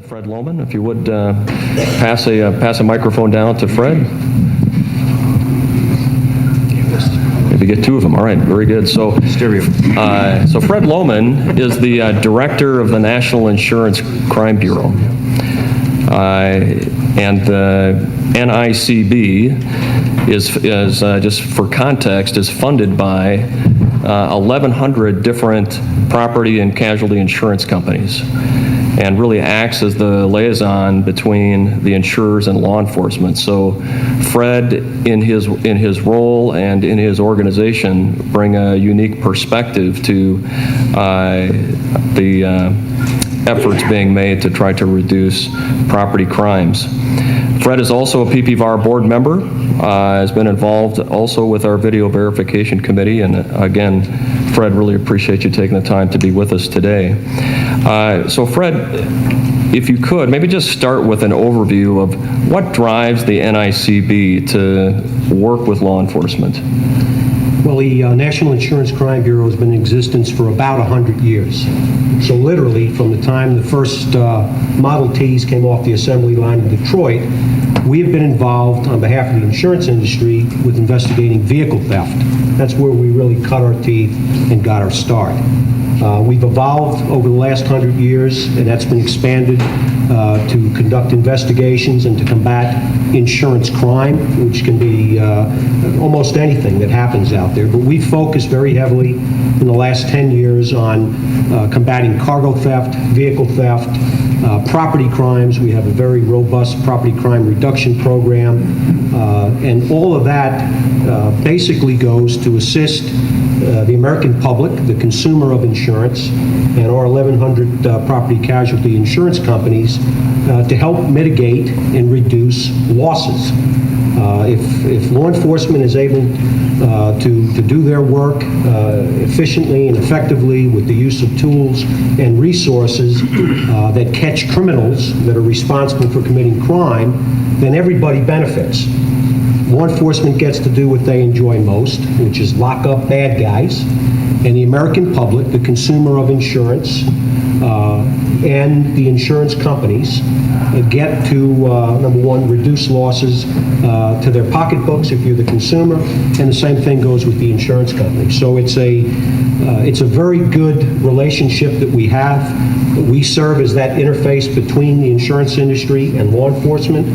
Fred Lohmann, if you would pass a microphone down to Fred. Maybe get two of them. All right, very good. So Fred Lohmann is the director of the National Insurance Crime Bureau, and the NICB is just for context is funded by 1,100 different property and casualty insurance companies, and really acts as the liaison between the insurers and law enforcement. So Fred, in his role and in his organization, bring a unique perspective to the efforts being made to try to reduce property crimes. Fred is also a PPVAR board member, has been involved also with our video verification committee, and again, Fred, really appreciate you taking the time to be with us today. So Fred, if you could, maybe just start with an overview of what drives the NICB to work with law enforcement. Well, the National Insurance Crime Bureau has been in existence for about 100 years. So literally, from the time the first Model Ts came off the assembly line in Detroit, we have been involved on behalf of the insurance industry with investigating vehicle theft. That's where we really cut our teeth and got our start. We've evolved over the last 100 years, and that's been expanded to conduct investigations and to combat insurance crime, which can be almost anything that happens out there. But we focused very heavily in the last 10 years on combating cargo theft, vehicle theft, property crimes. We have a very robust property crime reduction program, and all of that basically goes to assist the American public, the consumer of insurance, and our 1,100 property casualty insurance companies to help mitigate and reduce losses. If law enforcement is able to do their work efficiently and effectively with the use of tools and resources that catch criminals that are responsible for committing crime, then everybody benefits. Law enforcement gets to do what they enjoy most, which is lock up bad guys, and the American public, the consumer of insurance, and the insurance companies get to, number one, reduce losses to their pocketbooks if you're the consumer, and the same thing goes with the insurance company. So it's a very good relationship that we have. We serve as that interface between the insurance industry and law enforcement.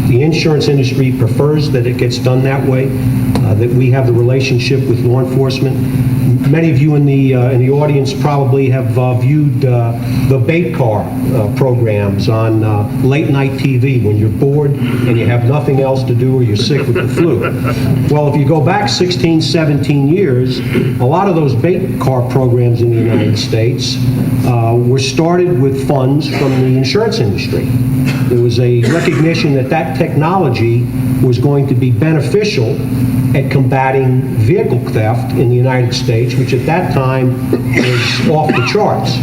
The insurance industry prefers that it gets done that way, that we have the relationship with law enforcement. Many of you in the audience probably have viewed the bait car programs on late night TV when you're bored and you have nothing else to do or you're sick with the flu. Well, if you go back 16, 17 years, a lot of those bait car programs in the United States were started with funds from the insurance industry. There was a recognition that that technology was going to be beneficial at combating vehicle theft in the United States, which at that time was off the charts.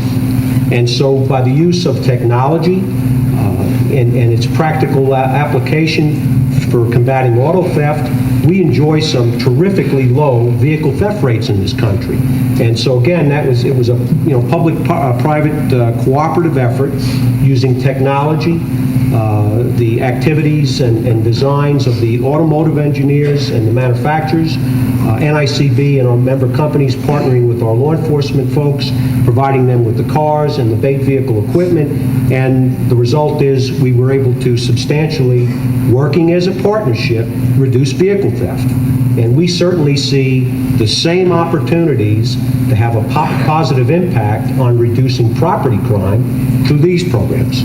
And so by the use of technology and its practical application for combating auto theft, we enjoy some terrifically low vehicle theft rates in this country. And so again, it was a public-private cooperative effort using technology, the activities and designs of the automotive engineers and the manufacturers, NICB and our member companies partnering with our law enforcement folks, providing them with the cars and the bait vehicle equipment, and the result is we were able to substantially, working as a partnership, reduce vehicle theft. And we certainly see the same opportunities to have a positive impact on reducing property crime through these programs.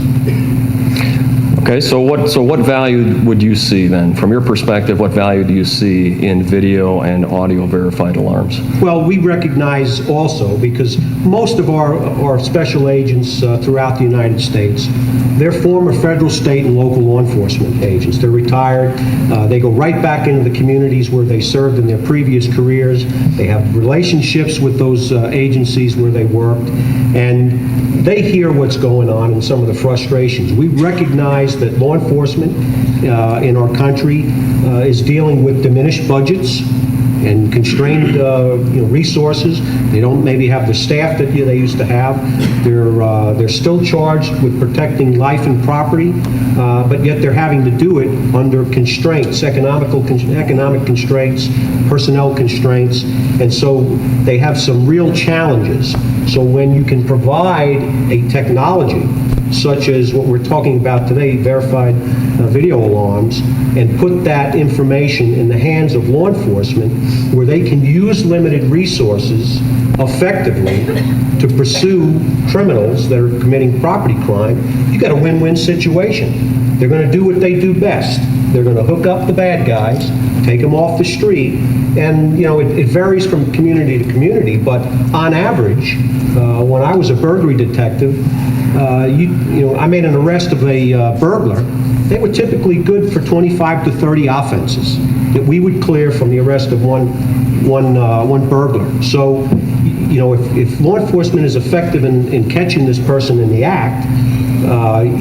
Okay, so what value would you see then? From your perspective, what value do you see in video and audio verified alarms? Well, we recognize also, because most of our special agents throughout the United States, they're former federal, state, and local law enforcement agents. They're retired. They go right back into the communities where they served in their previous careers. They have relationships with those agencies where they worked, and they hear what's going on and some of the frustrations. We recognize that law enforcement in our country is dealing with diminished budgets, and constrained resources. They don't maybe have the staff that they used to have. They're still charged with protecting life and property, but yet they're having to do it under constraints, economic constraints, personnel constraints, and so they have some real challenges. So when you can provide a technology such as what we're talking about today, verified video alarms, and put that information in the hands of law enforcement where they can use limited resources effectively to pursue criminals that are committing property crime, you've got a win-win situation. They're going to do what they do best. They're going to hook up the bad guys, take them off the street, and it varies from community to community, but on average, when I was a burglary detective, I made an arrest of a burglar. They were typically good for 25 to 30 offenses that we would clear from the arrest of one burglar. So, if law enforcement is effective in catching this person in the act,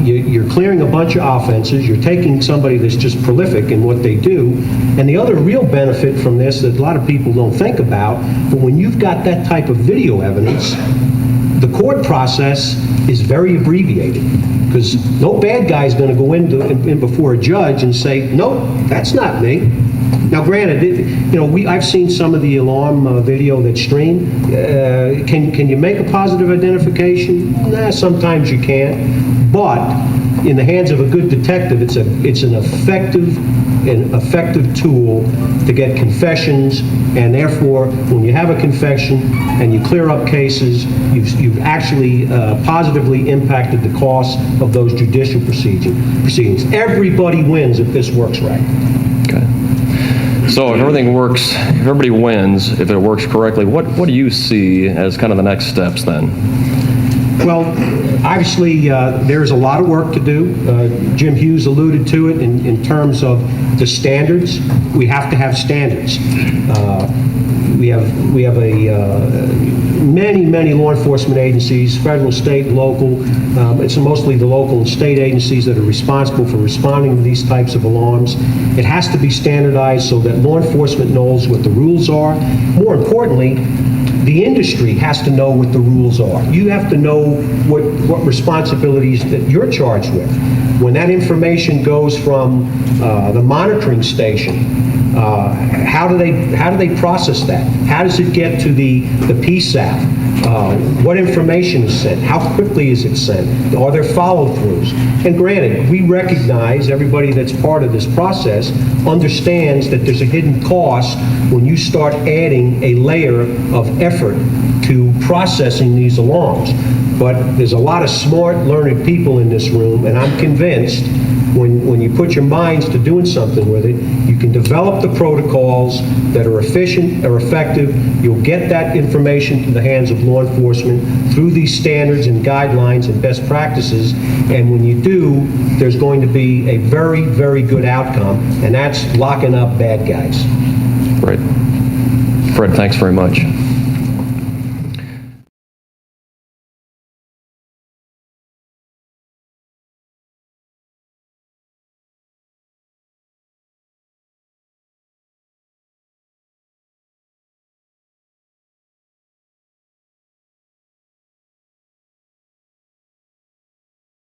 you're clearing a bunch of offenses, you're taking somebody that's just prolific in what they do, and the other real benefit from this that a lot of people don't think about, but when you've got that type of video evidence, the court process is very abbreviated, because no bad guy is going to go in before a judge and say, nope, that's not me. Now, granted, I've seen some of the alarm video that's streamed. Can you make a positive identification? Nah, sometimes you can't. But in the hands of a good detective, it's an effective tool to get confessions, and therefore, when you have a confession and you clear up cases, you've actually positively impacted the cost of those judicial proceedings. Everybody wins if this works right. Okay. So if everything works, if everybody wins, if it works correctly, what do you see as kind of the next steps then? Well, obviously, there's a lot of work to do. Jim Hughes alluded to it in terms of the standards. We have to have standards. We have many law enforcement agencies, federal, state, local. It's mostly the local and state agencies that are responsible for responding to these types of alarms. It has to be standardized so that law enforcement knows what the rules are. More importantly, the industry has to know what the rules are. You have to know what responsibilities that you're charged with. When that information goes from the monitoring station, how do they process that? How does it get to the PSAP? What information is sent? How quickly is it sent? Are there follow-throughs? And granted, we recognize, everybody that's part of this process understands that there's a hidden cost when you start adding a layer of effort to processing these alarms. But there's a lot of smart, learned people in this room, and I'm convinced when you put your minds to doing something with it, you can develop the protocols that are efficient or effective. You'll get that information to the hands of law enforcement through these standards and guidelines and best practices. And when you do, there's going to be a very, very good outcome, and that's locking up bad guys. Right. Fred, thanks very much.